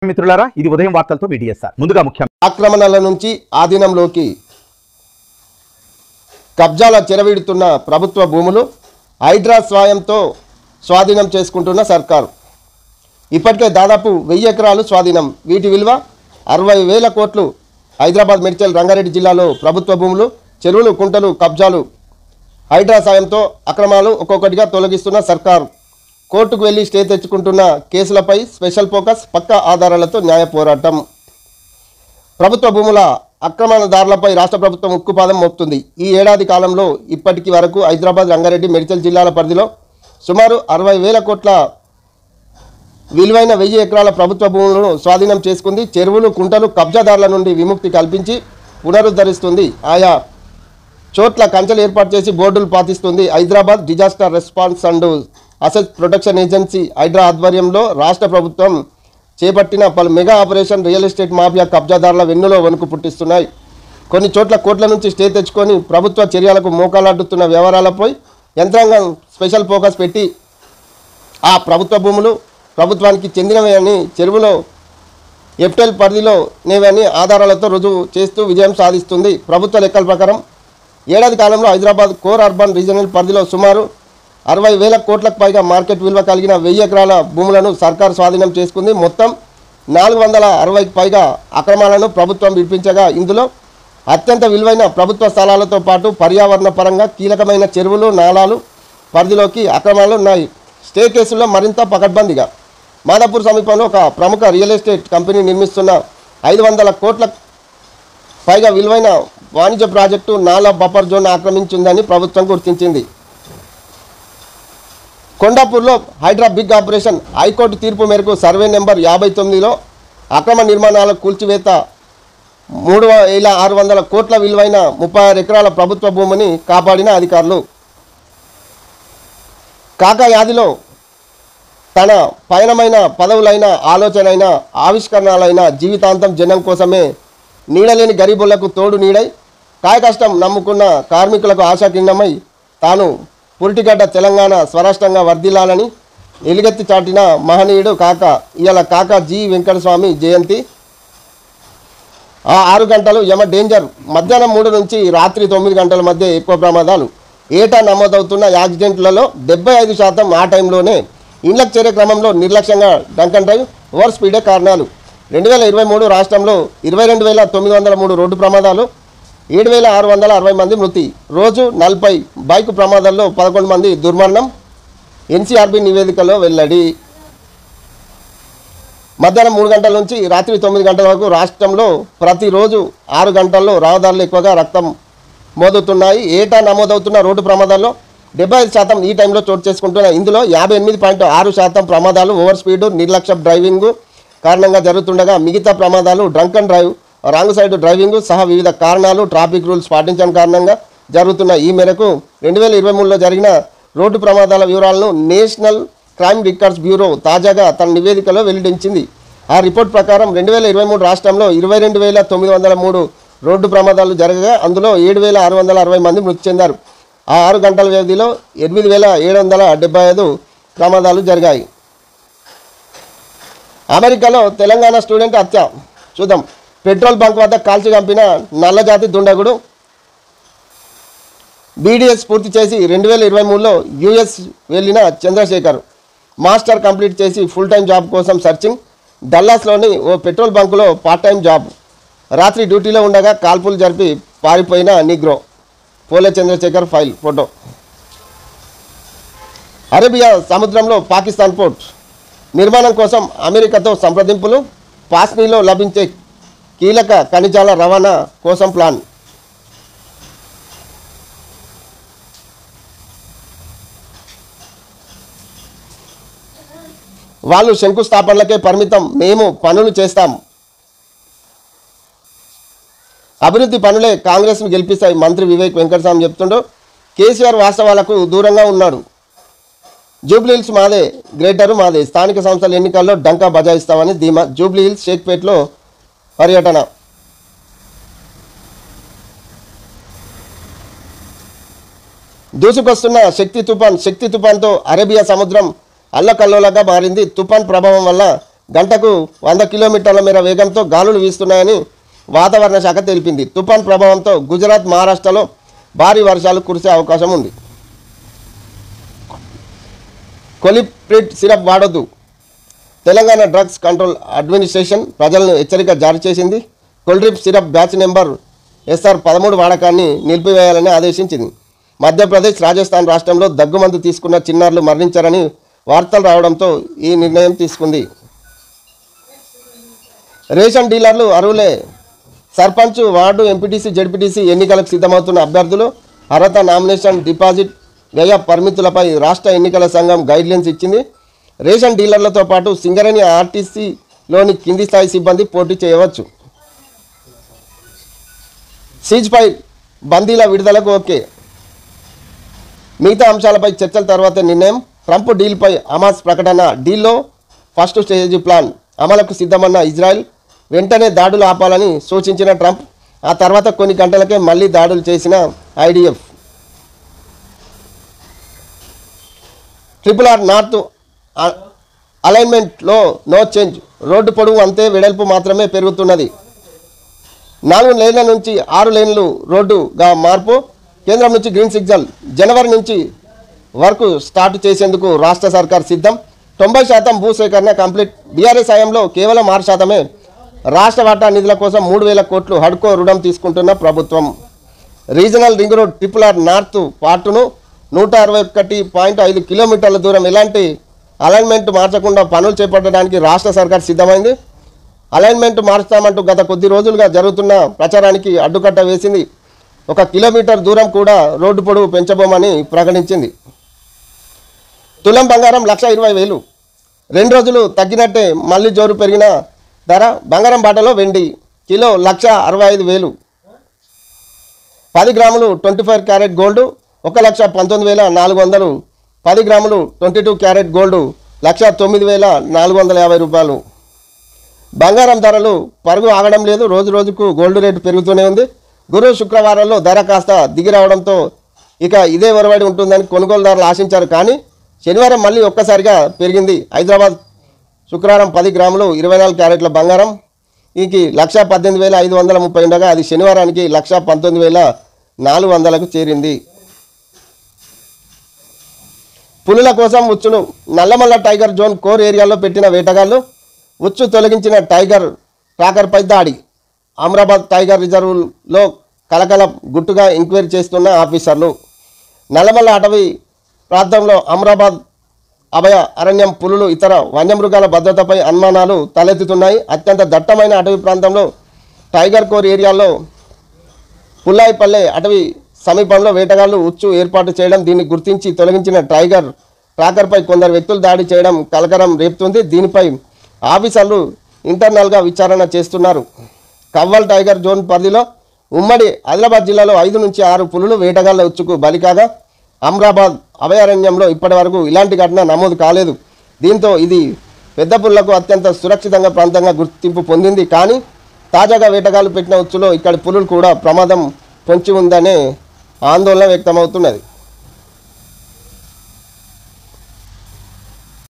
మిత్రులారా ఇది ఉదయం వార్తలతో వీడియోసార్ ముందుగా ముఖ్యం ఆక్రమణల నుంచి ఆధీనంలోకి కబ్జాల చెరవిడుతున్న ప్రభుత్వ భూములు హైడ్రా స్వాయంతో స్వాధీనం చేసుకుంటున్న సర్కారు ఇప్పటికే దాదాపు 1000 ఎకరాలు స్వాధీనం వీటి విలువ 60,000 కోట్లు హైదరాబాద్ మేడ్చల్ రంగారెడ్డి జిల్లాలో ప్రభుత్వ భూములు చెరువులు కుంటలు కబ్జాలు హైడ్రా సాయంతో అక్రమాలు ఒక్కొక్కటిగా తొలగిస్తున్న సర్కారు కోర్టుకు వెళ్లి స్టే తెచ్చుకుంటున్న కేసులపై స్పెషల్ ఫోకస్ పక్కా ఆధారాలతో న్యాయ పోరాటం ప్రభుత్వ భూముల అక్రమణదారులపై రాష్ట్ర ప్రభుత్వం ఉక్కుపాదం మోపుతుంది ఈ ఏడాది కాలంలో ఇప్పటికి వరకు హైదరాబాద్ రంగారెడ్డి మేడ్చల్ జిల్లాల పరిధిలో సుమారు 60,000 కోట్ల విలువైన 1000 ఎకరాల ప్రభుత్వ భూములను స్వాధీనం చేసుకుంది చెరువులు కుంటలు కబ్జాదారుల నుండి విముక్తి కల్పించి పునరుద్ధరిస్తుంది ఆయా చోట్ల కంచెలు ఏర్పాటు చేసి బోర్డులు పాతిస్తుంది Hyderabad disaster response and asset protection agency HYDRAA ఆధ్వర్యంలో రాష్ట్ర ప్రభుత్వం చేపట్టిన పలు mega operation real estate mafia కబ్జాదారుల వెన్నులో వణుకు పుట్టిస్తున్నాయి కొన్ని చోట్ల కోట్ల నుంచి స్టే తెచ్చుకొని ప్రభుత్వ చర్యలకు మోకాలాడుతున్న వ్యవహారాలపై యంత్రాంగం స్పెషల్ ఫోకస్ పెట్టి ఆ ప్రభుత్వ భూములు ప్రభుత్వానికి చెందినవని చెరువులో ఎఫ్టెల్ పరిధిలో నేవని ఆధారాలతో రుజువు చేస్తూ విజయం సాధిస్తుంది ప్రభుత్వ లెక్కల ప్రకారం ఏడాది కాలంలో హైదరాబాద్ కోర్ అర్బన్ రీజనల్ పరిధిలో సుమారు 60,000 కోట్లకు పైగా మార్కెట్ విలువ కలిగిన 1000 ఎకరాల భూములను సర్కారు స్వాధీనం చేసుకుంది మొత్తం 460కి పైగా అక్రమాలను ప్రభుత్వం విడిపించగా ఇందులో అత్యంత విలువైన ప్రభుత్వ స్థలాలతో పాటు పర్యావరణ పరంగా కీలకమైన చెరువులు నాలాలు పరిధిలోకి అక్రమాలు ఉన్నాయి స్టే కేసుల్లో మరింత పకడ్బందీగా మాదాపూర్ సమీపంలో ఒక ప్రముఖ రియల్ ఎస్టేట్ కంపెనీ నిర్మిస్తున్న 500 కోట్ల పైగా విలువైన వాణిజ్య ప్రాజెక్టు నాలా బఫర్ జోన్ ఆక్రమించిందని ప్రభుత్వం గుర్తించింది కొండాపూర్లో హైడ్రా బిగ్ ఆపరేషన్ హైకోర్టు తీర్పు మేరకు సర్వే నెంబర్ 59లో అక్రమ నిర్మాణాల కూల్చివేత 3,600 కోట్ల విలువైన 36 ఎకరాల ప్రభుత్వ భూమిని కాపాడిన అధికారులు కాకయాదిలో తన పయనమైన పదవులైన ఆలోచనైన ఆవిష్కరణలైన జీవితాంతం జనం కోసమే నీడలేని గరీబులకు తోడు నీడై కాయకష్టం నమ్ముకున్న కార్మికులకు ఆశాకిన్నమై తాను పురిటిగడ్డ తెలంగాణ స్వరాష్ట్రంగా వర్ధిల్లాలని ఎలుగెత్తి చాటిన మహనీయుడు కాక ఇవాళ కాక జి వెంకటస్వామి జయంతి ఆ 6 గంటలు యమ డేంజర్ మధ్యాహ్నం 3 నుంచి రాత్రి 9 గంటల మధ్య ఎక్కువ ప్రమాదాలు ఏటా నమోదవుతున్న యాక్సిడెంట్లలో 75% ఆ టైంలోనే ఇండ్లకు చేరే క్రమంలో నిర్లక్ష్యంగా డంకన్ డ్రైవ్ ఓవర్ స్పీడే కారణాలు 2023 రాష్ట్రంలో 22,903 రోడ్డు ప్రమాదాలు 7,660 మంది మృతి రోజు 40 బైక్ ప్రమాదాల్లో 11 మంది దుర్మరణం ఎన్సీఆర్బీ నివేదికలో వెల్లడి మధ్యాహ్నం 3 గంటల నుంచి రాత్రి 9 గంటల వరకు రాష్ట్రంలో ప్రతిరోజు 6 గంటల్లో రహదారులు ఎక్కువగా రక్తం మోదుతున్నాయి ఏటా నమోదవుతున్న రోడ్డు ప్రమాదాల్లో 75% ఈ టైంలో చోటు చేసుకుంటున్నాయి ఇందులో 58.6% ప్రమాదాలు ఓవర్ స్పీడ్ నిర్లక్ష్య డ్రైవింగ్ కారణంగా జరుగుతుండగా మిగతా ప్రమాదాలు drunken drive wrong side driving సహా వివిధ కారణాలు ట్రాఫిక్ రూల్స్ పాటించని కారణంగా జరుగుతున్న ఈ మేరకు 2023లో జరిగిన రోడ్డు ప్రమాదాల వివరాలను నేషనల్ క్రైమ్ రికార్డ్స్ బ్యూరో తాజాగా తన నివేదికలో వెల్లడించింది ఆ రిపోర్ట్ ప్రకారం 2023 రాష్ట్రంలో 22,903 రోడ్డు ప్రమాదాలు జరగగా అందులో 7,660 మంది మృతి చెందారు ఆ 6 గంటల వ్యవధిలో 8,775 ప్రమాదాలు జరిగాయి అమెరికాలో తెలంగాణ స్టూడెంట్ హత్య చూద్దాం పెట్రోల్ బంక్ వద్ద కాల్చి చంపిన నల్లజాతి దుండగుడు బీడీఎస్ పూర్తి చేసి 2023లో యుఎస్ వెళ్ళిన చంద్రశేఖర్ మాస్టర్ కంప్లీట్ చేసి ఫుల్ టైం జాబ్ కోసం సర్చింగ్ డల్లాస్లోని ఓ పెట్రోల్ బంకులో పార్ట్ టైం జాబ్ రాత్రి డ్యూటీలో ఉండగా కాల్పులు జరిపి పారిపోయిన నిగ్రో పోలే చంద్రశేఖర్ ఫైల్ ఫోటో అరేబియా సముద్రంలో పాకిస్తాన్ పోర్ట్ నిర్మాణం కోసం అమెరికాతో సంప్రదింపులు పాస్నీలో లభించే కీలక ఖనిజాల రవాణా కోసం ప్లాన్ వాళ్ళు శంకుస్థాపనలకే పరిమితం మేము పనులు చేస్తాం అభివృద్ధి పనులే కాంగ్రెస్ను గెలిపిస్తాయి మంత్రి వివేక్ వెంకటస్వామి చెప్తుండో కేసీఆర్ వాస్తవాలకు దూరంగా ఉన్నాడు జూబ్లీహిల్స్ మాదే గ్రేటరు మాదే స్థానిక సంస్థల ఎన్నికల్లో డంకా బజాయిస్తామని ధీమా జూబ్లీహిల్స్ షేక్పేట్లో పర్యటన దూసుకొస్తున్న శక్తి తుఫాన్తో అరేబియా సముద్రం అల్లకల్లోలంగా మారింది తుఫాన్ ప్రభావం వల్ల గంటకు 100 కిలోమీటర్ల మేర వేగంతో గాలులు వీస్తున్నాయని వాతావరణ శాఖ తెలిపింది. తుఫాన్ ప్రభావంతో గుజరాత్, మహారాష్ట్రలో భారీ వర్షాలు కురిసే అవకాశం ఉంది. కొలిప్రిడ్ సిరప్ వాడొద్దు. తెలంగాణ డ్రగ్స్ కంట్రోల్ అడ్మినిస్ట్రేషన్ ప్రజలను హెచ్చరిక జారీ చేసింది. కొలిప్రిడ్ సిరప్ బ్యాచ్ నెంబర్ SR-13 వాడకాన్ని నిలిపివేయాలని ఆదేశించింది. మధ్యప్రదేశ్, రాజస్థాన్ రాష్ట్రంలో దగ్గుమందు తీసుకున్న చిన్నారులు మరణించారని వార్తలు రావడంతో ఈ నిర్ణయం తీసుకుంది. రేషన్ డీలర్లు అర్హులే. సర్పంచ్, వార్డు, ఎంపీటీసీ, జెడ్పీటీసీ ఎన్నికలకు సిద్ధమవుతున్న అభ్యర్థులు అర్హత, నామినేషన్, డిపాజిట్, వ్యయ పరిమితులపై రాష్ట్ర ఎన్నికల సంఘం గైడ్లైన్స్ ఇచ్చింది. రేషన్ డీలర్లతో పాటు సింగరేణి, ఆర్టీసీలోని కింది స్థాయి సిబ్బంది పోటీ చేయవచ్చు. సీజ్పై బందీల విడుదలకు ఓకే. మిగతా అంశాలపై చర్చల తర్వాత నిర్ణయం. ట్రంప్ డీల్పై హమాస్ ప్రకటన. డీల్లో ఫస్ట్ స్టేజ్ ప్లాన్ అమలుకు సిద్ధమన్న ఇజ్రాయెల్. వెంటనే దాడులు ఆపాలని సూచించిన ట్రంప్. ఆ తర్వాత కొన్ని గంటలకే మళ్లీ దాడులు చేసిన IDF. RRR నార్త్ అలైన్మెంట్లో నో చేంజ్. రోడ్డు పొడవు అంతే, వెడల్పు మాత్రమే పెరుగుతున్నది. 4 లేన్ల నుంచి 6 లేన్లు రోడ్డుగా మార్పు. కేంద్రం నుంచి గ్రీన్ సిగ్నల్. జనవరి నుంచి వర్క్ స్టార్ట్ చేసేందుకు రాష్ట్ర సర్కార్ సిద్ధం. 90% భూసేకరణ కంప్లీట్. బీఆర్ఎస్ హయాంలో కేవలం 6% రాష్ట్ర వాటా నిధుల కోసం 3,000 కోట్లు హడ్కో రుణం తీసుకుంటున్న ప్రభుత్వం. Regional ring road RRR north పార్టును 161.5 కిలోమీటర్ల దూరం ఎలాంటి అలైన్మెంట్ మార్చకుండా పనులు చేపట్టడానికి రాష్ట్ర సర్కార్ సిద్ధమైంది. అలైన్మెంట్ మార్చుతామంటూ గత కొద్ది రోజులుగా జరుగుతున్న ప్రచారానికి అడ్డుకట్ట వేసింది. 1 కిలోమీటర్ దూరం కూడా రోడ్డు పొడవు పెంచబోమని ప్రకటించింది. తులం బంగారం 1,20,000. 2 రోజులు తగ్గినట్టే మళ్ళీ జోరు పెరిగిన ధర. బంగారం బాటలో వెండి కిలో 1,65,000. 10 గ్రాములు 24 క్యారెట్ గోల్డ్ 1,19,400. 10 గ్రాములు 22 క్యారెట్ గోల్డ్ 1,09,450 రూపాయలు. బంగారం ధరలు పరుగు ఆగడం లేదు. రోజు రోజుకు గోల్డ్ రేటు పెరుగుతూనే ఉంది. గురు, శుక్రవారాల్లో ధర కాస్త దిగిరావడంతో ఇక ఇదే ఒరవడి ఉంటుందని కొనుగోలుదారులు ఆశించారు. కానీ శనివారం మళ్ళీ ఒక్కసారిగా పెరిగింది. హైదరాబాద్ శుక్రవారం 10 గ్రాములు 24 క్యారెట్ల బంగారం ఈకి 1,18,530 ఉండగా అది శనివారానికి 1,19,400కు చేరింది. పులుల కోసం ఉచ్చును. నల్లమల్ల టైగర్ జోన్ కోర్ ఏరియాలో పెట్టిన వేటగాళ్లు. ఉచ్చు తొలగించిన టైగర్ ట్రాకర్పై దాడి. అమరాబాద్ టైగర్ రిజర్వ్లో కలకల గుట్టుగా ఎంక్వైరీ చేస్తున్న ఆఫీసర్లు. నల్లమల్ల అటవీ ప్రాంతంలో అమరాబాద్ అభయ అరణ్యం పులులు, ఇతర వన్యమృగాల భద్రతపై అనుమానాలు తలెత్తుతున్నాయి. అత్యంత దట్టమైన అటవీ ప్రాంతంలో టైగర్ కోర్ ఏరియాలో పుల్లాయిపల్లె అటవీ సమీపంలో వేటగాళ్లు ఉచ్చు ఏర్పాటు చేయడం, దీన్ని గుర్తించి తొలగించిన టైగర్ ట్రాకర్పై కొందరు వ్యక్తులు దాడి చేయడం కలకలం రేపుతుంది. దీనిపై ఆఫీసర్లు ఇంటర్నల్గా విచారణ చేస్తున్నారు. కవ్వల్ టైగర్ జోన్ పరిధిలో ఉమ్మడి ఆదిలాబాద్ జిల్లాలో 5 నుంచి 6 పులులు వేటగాళ్ల ఉచ్చుకు బలికాగా అమరాబాద్ అభయారణ్యంలో ఇప్పటి వరకు ఇలాంటి ఘటన నమోదు కాలేదు. దీంతో ఇది పెద్ద పులులకు అత్యంత సురక్షితంగా ప్రాంతంగా గుర్తింపు పొందింది. కానీ తాజాగా వేటగాళ్లు పెట్టిన ఉచ్చులో ఇక్కడి పులులు కూడా ప్రమాదం పొంచి ఉందనే ఆందోళన వ్యక్తమవుతున్నది.